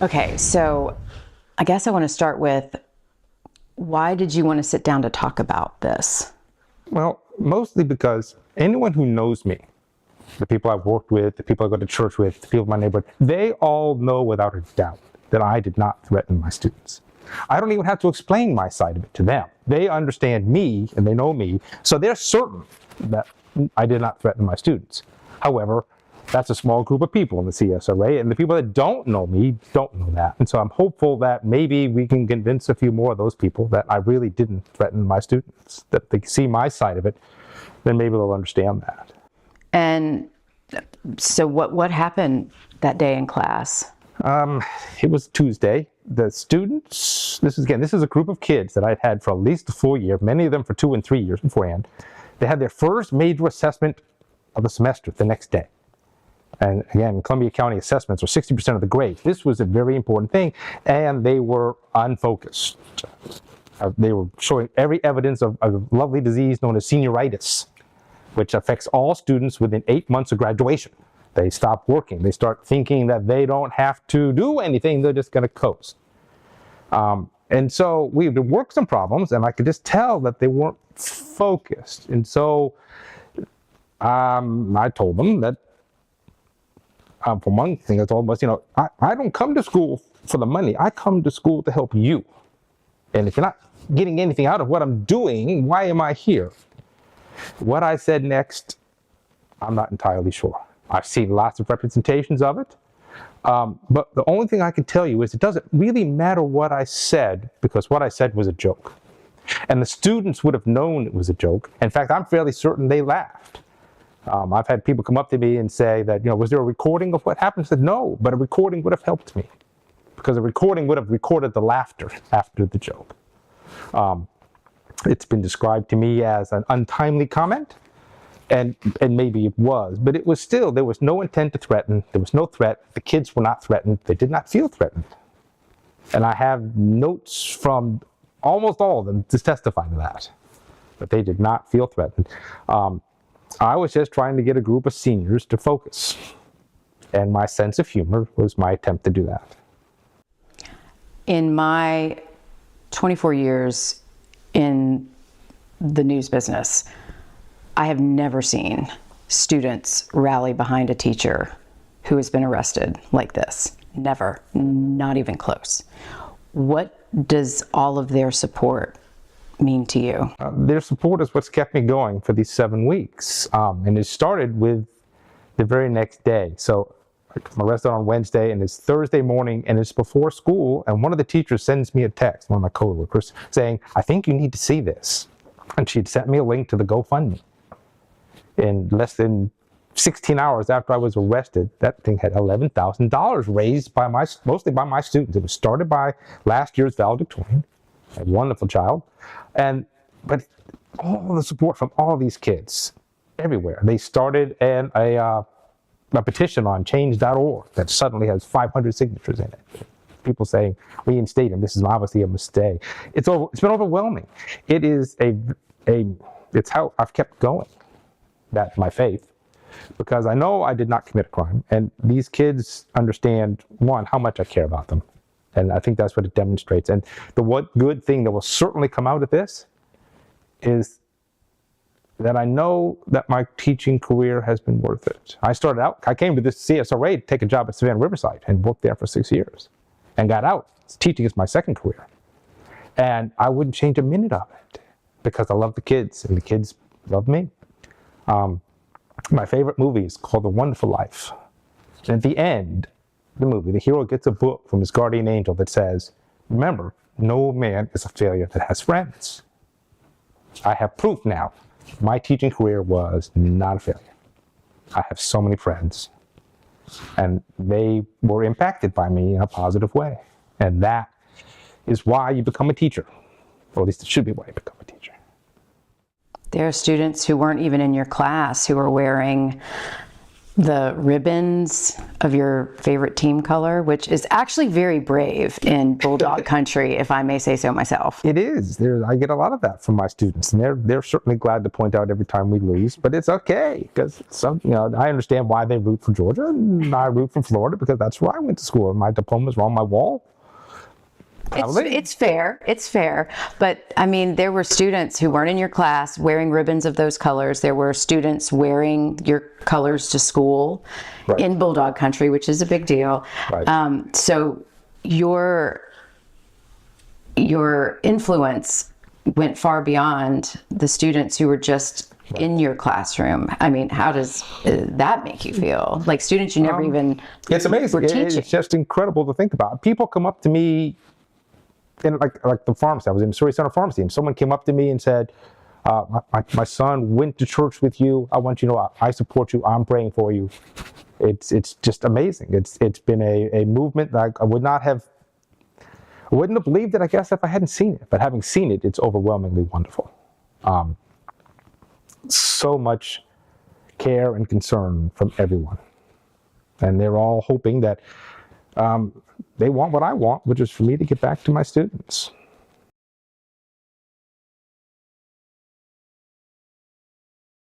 Okay, so I guess I want to start with, why did you want to sit down to talk about this? Well, mostly because anyone who knows me, the people I've worked with, the people I go to church with, the people in my neighborhood, they all know without a doubt that I did not threaten my students. I don't even have to explain my side of it to them. They understand me and they know me, so they're certain that I did not threaten my students. However, that's a small group of people in the CSRA, and the people that don't know me don't know that. And so I'm hopeful that maybe we can convince a few more of those people that I really didn't threaten my students, that they see my side of it, then maybe they'll understand that. And so what happened that day in class? It was Tuesday. The students, this is a group of kids that I'd had for at least a full year, many of them for 2 and 3 years beforehand. They had their first major assessment of the semester the next day. And again, Columbia County assessments are 60% of the grade. This was a very important thing, and they were unfocused. They were showing every evidence of a lovely disease known as senioritis, which affects all students within 8 months of graduation. They stop working. They start thinking that they don't have to do anything. They're just going to coast. And so we worked some problems, and I could just tell that they weren't focused. And so I told them that, for one thing, I told them was, I don't come to school for the money. I come to school to help you. And if you're not getting anything out of what I'm doing, why am I here? What I said next, I'm not entirely sure. I've seen lots of representations of it. But the only thing I can tell you is it doesn't really matter what I said, because what I said was a joke. And the students would have known it was a joke. In fact, I'm fairly certain they laughed. I've had people come up to me and say that, was there a recording of what happened? I said, no, but a recording would have helped me, because a recording would have recorded the laughter after the joke. It's been described to me as an untimely comment, and maybe it was, but it was still, there was no intent to threaten. There was no threat. The kids were not threatened. They did not feel threatened. And I have notes from almost all of them to testify to that, but they did not feel threatened. I was just trying to get a group of seniors to focus, and my sense of humor was my attempt to do that. In my 24 years in the news business, I have never seen students rally behind a teacher who has been arrested like this. Never, not even close. What does all of their support mean to you? Their support is what's kept me going for these 7 weeks. And it started with the very next day. So I'm arrested on Wednesday, and it's Thursday morning, and it's before school, and one of the teachers sends me a text, one of my coworkers, saying, I think you need to see this. And she'd sent me a link to the GoFundMe. In less than 16 hours after I was arrested, that thing had $11,000 raised mostly by my students. It was started by last year's valedictorian, a wonderful child, but all the support from all these kids everywhere. They started a petition on change.org that suddenly has 500 signatures in it. People saying, reinstate him. This is obviously a mistake. It's been overwhelming. It is it's how I've kept going. That's my faith, because I know I did not commit a crime, and these kids understand, one, how much I care about them, and I think that's what it demonstrates. And the one good thing that will certainly come out of this is that I know that my teaching career has been worth it. I came to this CSRA to take a job at Savannah Riverside and worked there for 6 years, and got out. Teaching is my second career, and I wouldn't change a minute of it, because I love the kids, and the kids love me. My favorite movie is called The Wonderful Life. And at the end of the movie, the hero gets a book from his guardian angel that says, remember, no man is a failure that has friends. I have proof now. My teaching career was not a failure. I have so many friends, and they were impacted by me in a positive way. And that is why you become a teacher, or at least it should be why you become a teacher. There are students who weren't even in your class who are wearing the ribbons of your favorite team color, which is actually very brave in Bulldog country, if I may say so myself. It is. I get a lot of that from my students, and they're certainly glad to point out every time we lose. But it's okay, because I understand why they root for Georgia, and I root for Florida because that's where I went to school. And my diplomas were on my wall. It's fair. But I mean, there were students who weren't in your class wearing ribbons of those colors. There were students wearing your colors to school in Bulldog country, which is a big deal. Right. So your influence went far beyond the students who were just in your classroom. I mean, how does that make you feel? Like students you never even It's amazing. were teaching. It's just incredible to think about. People come up to me, and like the pharmacy, I was in Missouri Center Pharmacy, and someone came up to me and said, my son went to church with you. I want you to know I support you. I'm praying for you. It's just amazing. It's been a movement that I wouldn't have believed it, I guess, if I hadn't seen it. But having seen it, it's overwhelmingly wonderful. So much care and concern from everyone. And they're all hoping that they want what I want, which is for me to get back to my students.